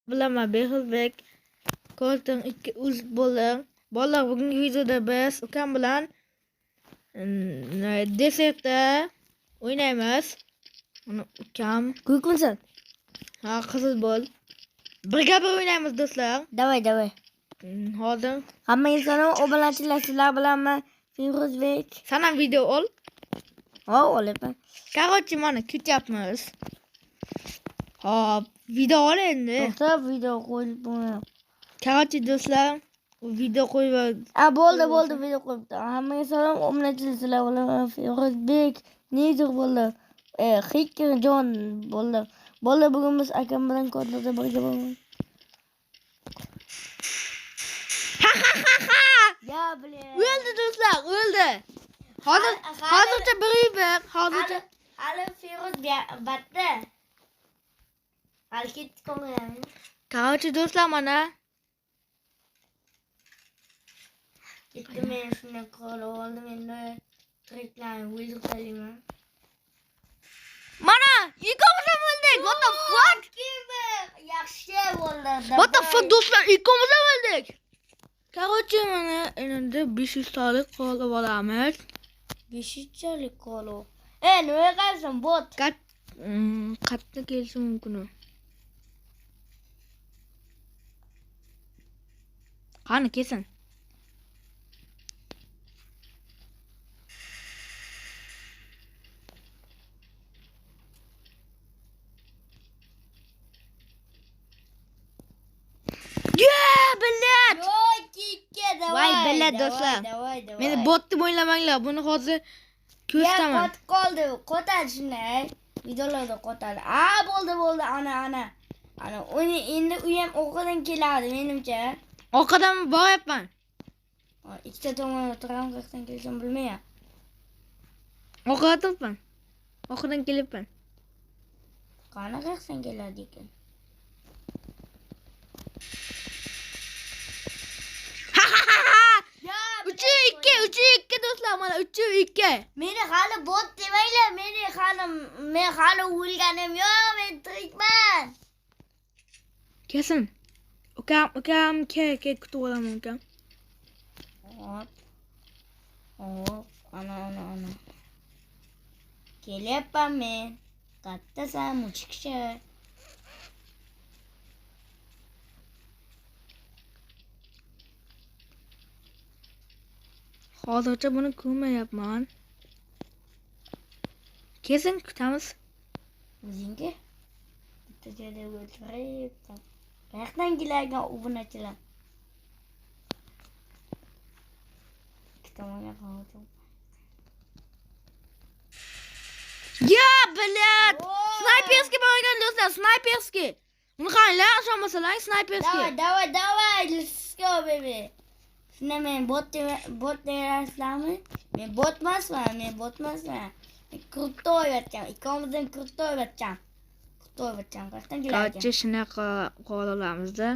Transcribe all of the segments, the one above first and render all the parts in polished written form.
bilaman Behizbek. Ko'rdim ikki uz bo'ling. Bolalar bugungi videoda biz ukam bilan desertda o'ynaymiz. Uni ukam Ko'rkunsan? ha qizil bo'l. Birga o'ynaymiz do'stlar. Давай. Hozir Hammaga salom, obunachilar, sizlar bilanman Firuzbek. sen ham video ol. Olaman. Короче, mana kutyapmiz. Hop, video ol endi. To'xtab video qo'yib bo'lmayapti. Короче, do'stlar, video qo'yib Bo'ldi video qo'yibdi. Hammaga salom, obunachilar, sizlar bilanman Firuzbek. Nedir bo'ldi? Hikjon bo'ldi. Bo'ldi, bugun biz akam bilan kodlarda birga bo'lamiz. Ya bilan. O'ldi do'stlar, o'ldi. Hozircha bir. Hozircha. Hali Firuz batda. Hali ketdi ko'nglim. Короче, do'stlar mana Ketdi, men shunday qolib oldim. Endi tiriklarini o'ldirib mana ikkovimiz ham o'ldik. What the fuck? Yaxshi bo'ldi. What the fuck do'stlar, ikkovimiz ham o'ldik. Короче, mana endi 500 talik qolib olamiz. 500 talik qolib. Nima qilsin bot? Qattiq kelishi mumkin. Qani kelsin. Billet. Voy billet do'stlar. Meni bot deb o'ylamanglar. Buni hozir ko'rsataman. Qotib qoldi. Qotadi shunday. Videolarda qotadi. Bo'ldi. Ana. Uni endi u ham o'qidan keladi menimcha. Orqadan boryapman. Ikkita tomonda turaman, qayerdan kelishim bilmayman. Orqadan turibman. Orqadan kelyapman. Qani qayerdan keladi ekan? 3-2 do'stlar, mana 3-2. Meni hali bot demanglar. Men hali o'lganim yo'q, men tirikman. Kelsin. Ukam, kutib olaman ukam. Hop, ana. Kelyapman men. Kattasan, muchikcha. Hozircha buni ko'rmayapman. Kelsin, kutamiz. O'zingga bitta joyda o'tirib. Qayerdan kelgan obunachilar? Tomonga qarab. Ya, bilet. Snayperskiy bo'lgan do'stlar, snayperskiy. Uni qaranglar, ishonmasalar, snayperskiy. Давай, let's go baby. Shuna men bot deyapsizlarmi? Men bot emasman. Men kripto o'ynayotgan. Ikkovimizdan kripto o'ynayotgan. Qayerdan keladi? Qo'cha shunaqa qolamiz-da.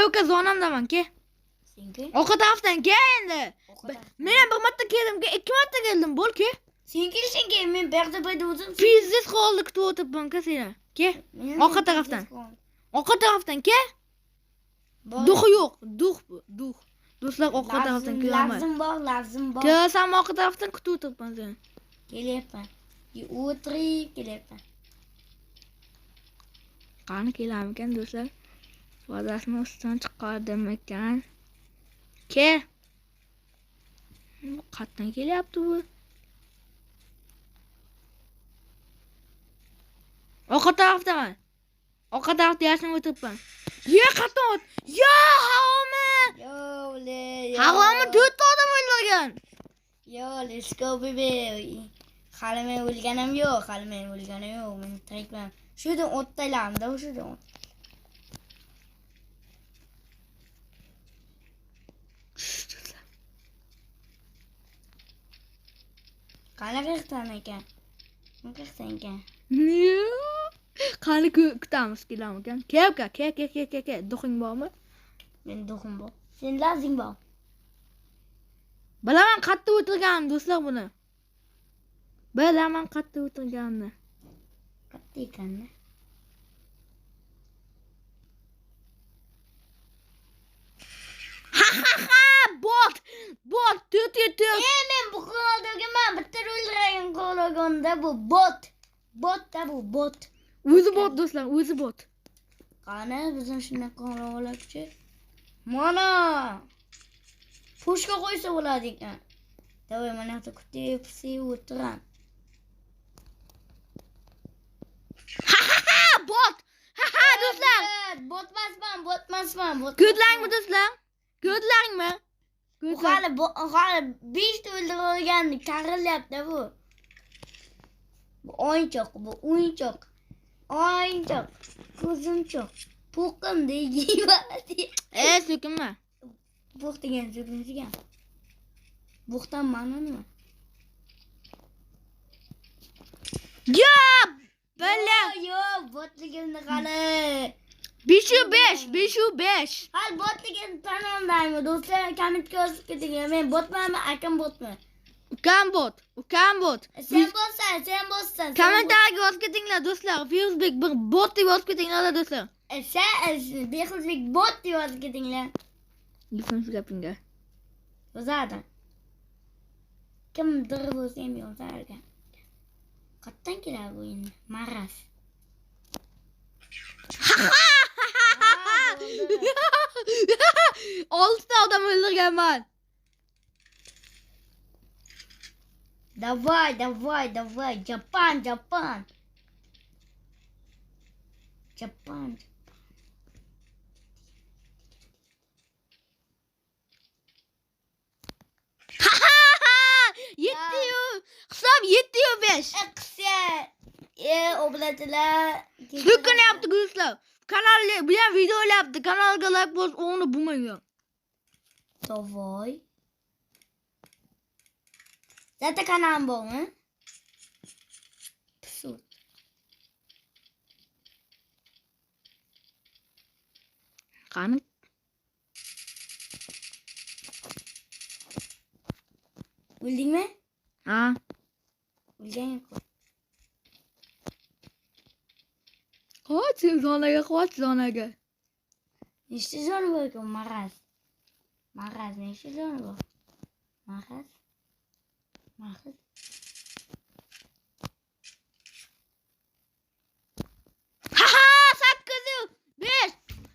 Uka zonamdaman, ke. Senki? Orqa tarafdan kel endi. Men ham bir marta keldim, ikki marta keldim, bo'l ke. Sen kelishing keyin men bu yerda o'zim. Pizziz qoldi kutib o'tiribman, ke seni. Ke. Orqa tarafdan ke. Duh yo'q, duh. Do'stlar orqa tarafdan kelaman. Lazım bor. Kelsam orqa tarafdan kutib o'tiribman seni. Kelyapman. O'tirib kelyapman. Qani kelarmikan do'stlar? Vazasini ustidan chiqardim ekan. Ke. Qatdan kelyapti bu? Orqa tarafdaman. Orqa tarafda yashnab o'tiribman. Qatdan o't. Havomi? Havomi 4 odam o'lgan. Let's go baby. Hali men o'lganim yo'q. Men tirikman. Shudan o'tdaylamda, shudan. Qayerdan ekan? Qani kutamiz kelarmikan? Ke. Duxing bormi? Men duxim bor. Sen lazing bor. Bilaman qatta o'tirganimni do'stlar buni. Bilaman qatta o'tirganimni. Katta ekanni. yetti. Men bu qoldirgan bitta o'ldirgan qolganda bu bot. Botda bu bot. O'zi bot do'stlar, o'zi bot. Qani bizdan shunday qolib Mana. Pushka qo'ysa bo'ladi ekan. Davay mana yoqda kutib o'tiran. Bot. Do'stlar. Botmasman. Ko'dlaringmi do'stlar? Ko'dlaringmi? Hali 5 ta o'ldirilgan karilyapti bu. Bu o'yinchoq, bu o'yinchoq. O'yinchoq. Ko'zimchoq. Po'qim deydi. So'kinma. Po'q degan so'kinsigan. Buxtan ma'no nima? Yo! Bala. Yo, botligimni qani. 5 Hal botligimni tan olmaymi? Do'stlar, kommentga yozib keting. Men botmanmi, akam botmi? Ukam bot. Sen botsan. Kommentarga yozib ketinglar do'stlar. Firuzbek bir bot deb yozib ketinglar do'stlar. Sen Behuzbek bot deb yozib ketinglar. Yuzim gapingga. Yozadi. Kimdir bo'lsa ham yozardi. Qatdan keladi bu endi? Maraz. 6 ta odam o'ldirganman. Давай. Japan. Hisob 7-5. Qisa. Oblachilar. So'kinyapti do'stlar. Kanalga bu ham video olyapti. Kanalga like bosib o'g'ni bo'lmaydi. Davay. Zaten kanalim bormi? Psut. Qani? O'ldingmi? Ha. O'lgan-ku. Qoch zonaga. Nechta joni bor ekan Maraz? Nechta joni bor? Maraz.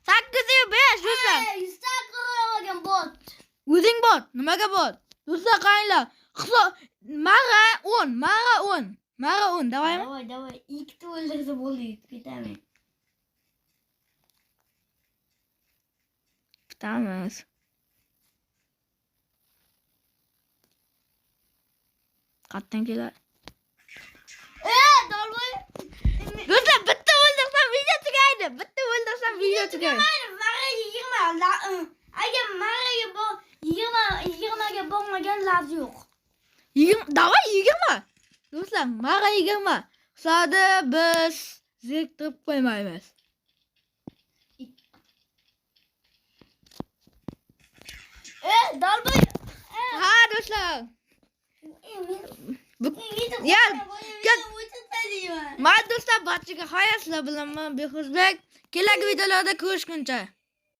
805 do'stlar. Instagram bot. O'zing bot. Nimaga bot? Do'stlar qaranglar. Mara 10. Davaymi? Davay. Ikkita o'ldirsa bo'ldi, yutib ketaman. Bitamiz. Qatdan keladi. Dolboy. Do'stlar, bitta o'ldirsam video tugaydi. Mara 20. Agar Maraga bor 20 ga bo'lmagan lafz yo'q. 20. Davay 20. Do'stlar, Mara 20. Hisobda biz zeriktirib qo'ymaymiz. Dolboy. Ha do'stlar. Mana do'stlar, barchaga hayotlar bilan men Behuzbek. Kelagi videolarda ko'rishguncha.